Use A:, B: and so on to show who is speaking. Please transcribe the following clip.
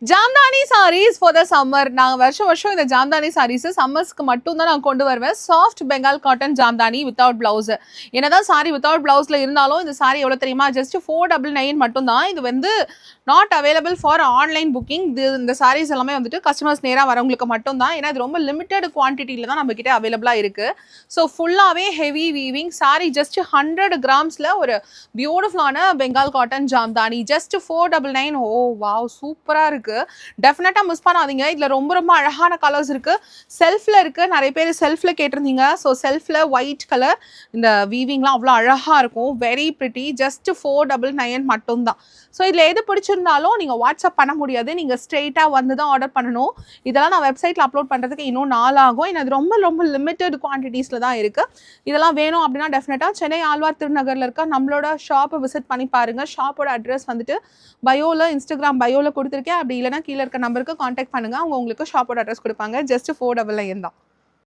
A: Jamdani sarees for the summer. நாங்க வருஷம் இந்த ஜாம்தானி sarees சம்மர்ஸ்க்கு மட்டும் தான் நான் கொண்டு வருவேன். Soft Bengal cotton Jamdani without blouse. என்னதான் சாரி வித்தவுட் பிளவுஸ்ல இருந்தாலும் இந்த சாரி எவ்வளவு தெரியுமா? ஜஸ்ட் 499 மட்டும் தான். இது வந்து not available for online booking. இந்த சாரீஸ் எல்லாமே வந்துட்டு கஸ்டமர்ஸ் நேரா வரவங்களுக்கு மட்டும் தான். ஏன்னா இது ரொம்ப லிமிட்டட் குவான்டிட்டியில தான் நம்ம கிட்ட அவைலபிளா இருக்கு. ஸோ ஃபுல்லாவே ஹெவி வீவிங் சாரி ஜஸ்ட் 100 கிராம்ஸ்ல ஒரு பியூட்டிஃபுல்லான பெங்கால் காட்டன் ஜாம்தானி ஜஸ்ட் 499. ஓ வாவ், சூப்பரா இருக்கு. டெஃபினட்டா மிஸ் பண்ணாதீங்க. இதுல ரொம்ப ரொம்ப அழகான கலர்ஸ் இருக்கு. செல்ஃப்ல இருக்கு. நிறைய பேர் செல்ஃப்ல கேட்டிருந்தீங்க. ஸோ செல்ஃப்ல ஒயிட் கலர் இந்த வீவிங்லாம் அவ்வளோ அழகா இருக்கும். Very pretty. ஜஸ்ட் 499 மட்டும் தான். ஸோ இதில் எது பிடிச்சிருந்தாலும் நீங்கள் வாட்ஸ்அப் பண்ண முடியாது. நீங்கள் ஸ்ட்ரெயிட்டாக வந்து தான் ஆர்டர் பண்ணணும். இதெல்லாம் நான் வெப்சைட்டில் அப்லோட் பண்ணுறதுக்கு இன்னும் நாள் ஆகும். ஏன்னா இது ரொம்ப ரொம்ப லிமிட்டட் குவான்டிட்டிஸில் தான் இருக்குது. இதெல்லாம் வேணும் அப்படின்னா டெஃபினட்டாக சென்னை ஆழ்வார் திருநகரில் இருக்க நம்மளோட ஷாப்பை விசிட் பண்ணி பாருங்கள். ஷாப்போட அட்ரஸ் வந்துட்டு பயோவில், இன்ஸ்டாகிராம் பயோவில் கொடுத்துருக்கேன். அப்படி இல்லைனா கீழே இருக்க நம்பருக்கு காண்டாக்ட் பண்ணுங்கள். அவங்க உங்களுக்கு ஷாப்போட அட்ரஸ் கொடுப்பாங்க. ஜஸ்ட் 499 தான்.